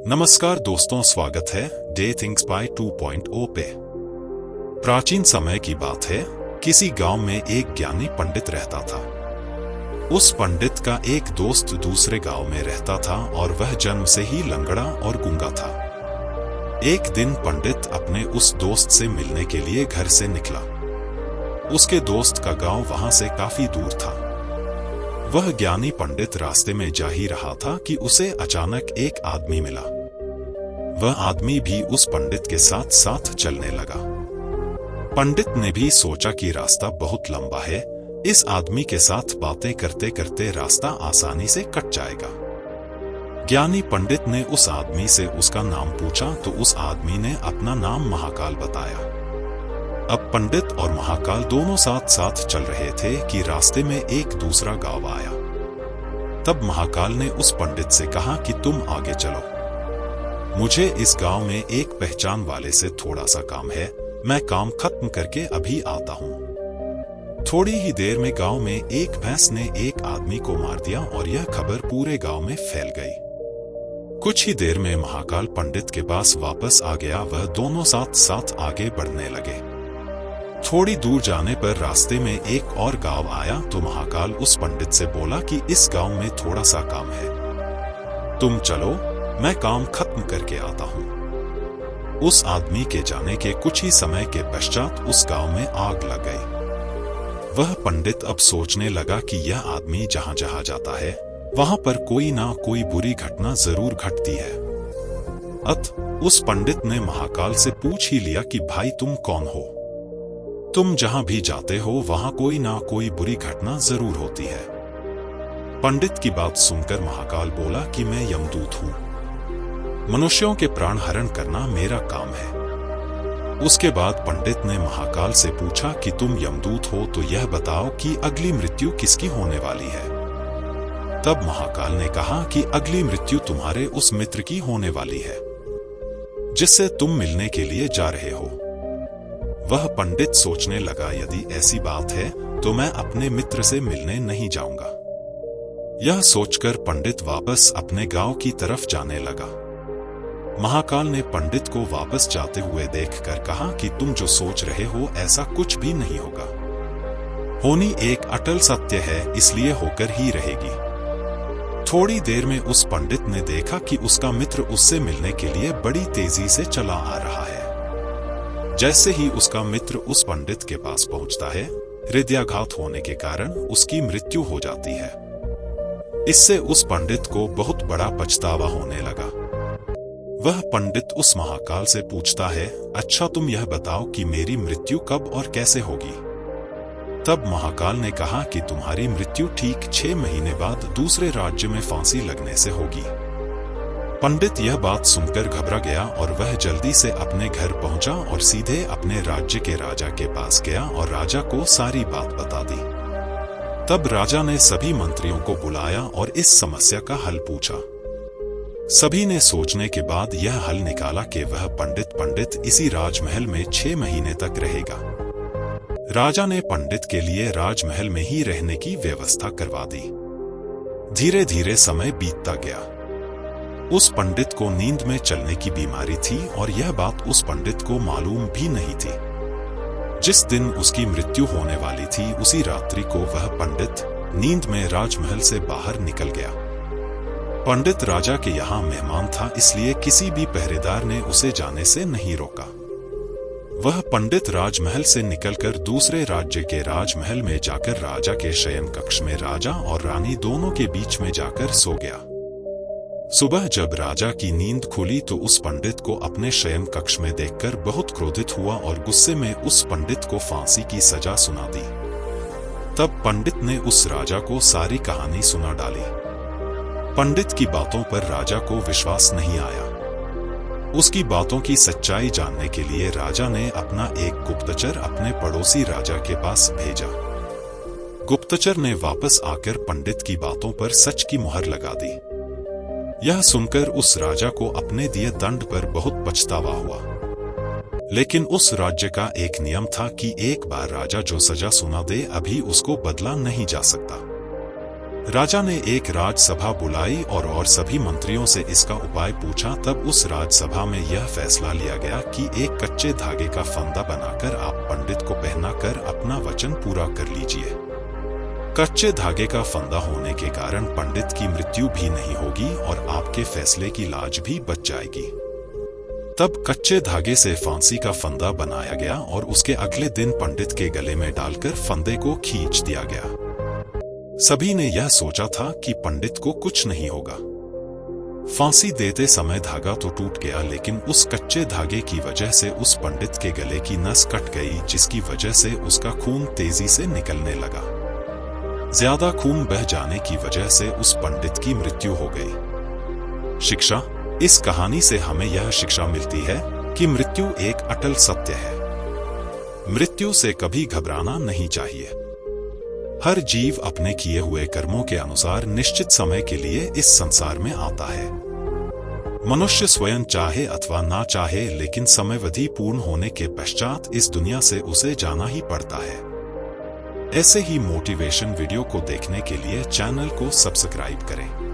नमस्कार दोस्तों, स्वागत है डे थिंग्स बाय 2.0 पे। प्राचीन समय की बात है। किसी गांव में एक ज्ञानी पंडित रहता था। उस पंडित का एक दोस्त दूसरे गांव में रहता था और वह जन्म से ही लंगड़ा और गूंगा था। एक दिन पंडित अपने उस दोस्त से मिलने के लिए घर से निकला। उसके दोस्त का गांव वहां से काफी दूर था। वह ज्ञानी पंडित रास्ते में जा ही रहा था कि उसे अचानक एक आदमी मिला। वह आदमी भी उस पंडित के साथ साथ चलने लगा। पंडित ने भी सोचा कि रास्ता बहुत लंबा है, इस आदमी के साथ बातें करते करते रास्ता आसानी से कट जाएगा। ज्ञानी पंडित ने उस आदमी से उसका नाम पूछा तो उस आदमी ने अपना नाम महाकाल बताया। अब पंडित और महाकाल दोनों साथ साथ चल रहे थे कि रास्ते में एक दूसरा गांव आया। तब महाकाल ने उस पंडित से कहा कि तुम आगे चलो, मुझे इस गांव में एक पहचान वाले से थोड़ा सा काम है, मैं काम खत्म करके अभी आता हूं। थोड़ी ही देर में गांव में एक भैंस ने एक आदमी को मार दिया और यह खबर पूरे गांव में फैल गई। कुछ ही देर में महाकाल पंडित के पास वापस आ गया। वह दोनों साथ साथ आगे बढ़ने लगे। थोड़ी दूर जाने पर रास्ते में एक और गांव आया तो महाकाल उस पंडित से बोला कि इस गांव में थोड़ा सा काम है, तुम चलो, मैं काम खत्म करके आता हूं। उस आदमी के जाने के कुछ ही समय के पश्चात उस गांव में आग लग गई। वह पंडित अब सोचने लगा कि यह आदमी जहां जहां जाता है वहां पर कोई ना कोई बुरी घटना जरूर घटती है। उस पंडित ने महाकाल से पूछ ही लिया कि भाई तुम कौन हो? तुम जहां भी जाते हो वहां कोई ना कोई बुरी घटना जरूर होती है। पंडित की बात सुनकर महाकाल बोला कि मैं यमदूत हूं, मनुष्यों के प्राण हरण करना मेरा काम है। उसके बाद पंडित ने महाकाल से पूछा कि तुम यमदूत हो तो यह बताओ कि अगली मृत्यु किसकी होने वाली है। तब महाकाल ने कहा कि अगली मृत्यु तुम्हारे उस मित्र की होने वाली है जिससे तुम मिलने के लिए जा रहे हो। वह पंडित सोचने लगा, यदि ऐसी बात है तो मैं अपने मित्र से मिलने नहीं जाऊंगा। यह सोचकर पंडित वापस अपने गांव की तरफ जाने लगा। महाकाल ने पंडित को वापस जाते हुए देखकर कहा कि तुम जो सोच रहे हो ऐसा कुछ भी नहीं होगा। होनी एक अटल सत्य है, इसलिए होकर ही रहेगी। थोड़ी देर में उस पंडित ने देखा कि उसका मित्र उससे मिलने के लिए बड़ी तेजी से चला आ रहा है। जैसे ही उसका मित्र उस पंडित के पास पहुंचता है, हृदयाघात होने के कारण उसकी मृत्यु हो जाती है। इससे उस पंडित को बहुत बड़ा पछतावा होने लगा। वह पंडित उस महाकाल से पूछता है, अच्छा तुम यह बताओ कि मेरी मृत्यु कब और कैसे होगी? तब महाकाल ने कहा कि तुम्हारी मृत्यु ठीक 6 महीने बाद दूसरे राज्य में फांसी लगने से होगी। पंडित यह बात सुनकर घबरा गया और वह जल्दी से अपने घर पहुंचा और सीधे अपने राज्य के राजा के पास गया और राजा को सारी बात बता दी। तब राजा ने सभी मंत्रियों को बुलाया और इस समस्या का हल पूछा। सभी ने सोचने के बाद यह हल निकाला कि वह पंडित इसी राजमहल में 6 महीने तक रहेगा। राजा ने पंडित के लिए राजमहल में ही रहने की व्यवस्था करवा दी। धीरे धीरे समय बीतता गया। उस पंडित को नींद में चलने की बीमारी थी और यह बात उस पंडित को मालूम भी नहीं थी। जिस दिन उसकी मृत्यु होने वाली थी उसी रात्रि को वह पंडित नींद में राजमहल से बाहर निकल गया। पंडित राजा के यहाँ मेहमान था, इसलिए किसी भी पहरेदार ने उसे जाने से नहीं रोका। वह पंडित राजमहल से निकलकर दूसरे राज्य के राजमहल में जाकर राजा के शयन कक्ष में राजा और रानी दोनों के बीच में जाकर सो गया। सुबह जब राजा की नींद खुली तो उस पंडित को अपने शयन कक्ष में देखकर बहुत क्रोधित हुआ और गुस्से में उस पंडित को फांसी की सजा सुना दी। तब पंडित ने उस राजा को सारी कहानी सुना डाली। पंडित की बातों पर राजा को विश्वास नहीं आया। उसकी बातों की सच्चाई जानने के लिए राजा ने अपना एक गुप्तचर अपने पड़ोसी राजा के पास भेजा। गुप्तचर ने वापस आकर पंडित की बातों पर सच की मुहर लगा दी। यह सुनकर उस राजा को अपने दिए दंड पर बहुत पछतावा हुआ। लेकिन उस राज्य का एक नियम था कि एक बार राजा जो सजा सुना दे अभी उसको बदला नहीं जा सकता। राजा ने एक राजसभा बुलाई और सभी मंत्रियों से इसका उपाय पूछा। तब उस राजसभा में यह फैसला लिया गया कि एक कच्चे धागे का फंदा बनाकर आप पंडित को पहनाकर अपना वचन पूरा कर लीजिए। कच्चे धागे का फंदा होने के कारण पंडित की मृत्यु भी नहीं होगी और आपके फैसले की लाज भी बच जाएगी। तब कच्चे धागे से फांसी का फंदा बनाया गया और उसके अगले दिन पंडित के गले में डालकर फंदे को खींच दिया गया। सभी ने यह सोचा था कि पंडित को कुछ नहीं होगा। फांसी देते समय धागा तो टूट गया, लेकिन उस कच्चे धागे की वजह से उस पंडित के गले की नस कट गई, जिसकी वजह से उसका खून तेजी से निकलने लगा। ज्यादा खून बह जाने की वजह से उस पंडित की मृत्यु हो गई। शिक्षा: इस कहानी से हमें यह शिक्षा मिलती है कि मृत्यु एक अटल सत्य है। मृत्यु से कभी घबराना नहीं चाहिए। हर जीव अपने किए हुए कर्मों के अनुसार निश्चित समय के लिए इस संसार में आता है। मनुष्य स्वयं चाहे अथवा ना चाहे, लेकिन समयावधि पूर्ण होने के पश्चात इस दुनिया से उसे जाना ही पड़ता है। ऐसे ही मोटिवेशन वीडियो को देखने के लिए चैनल को सब्सक्राइब करें।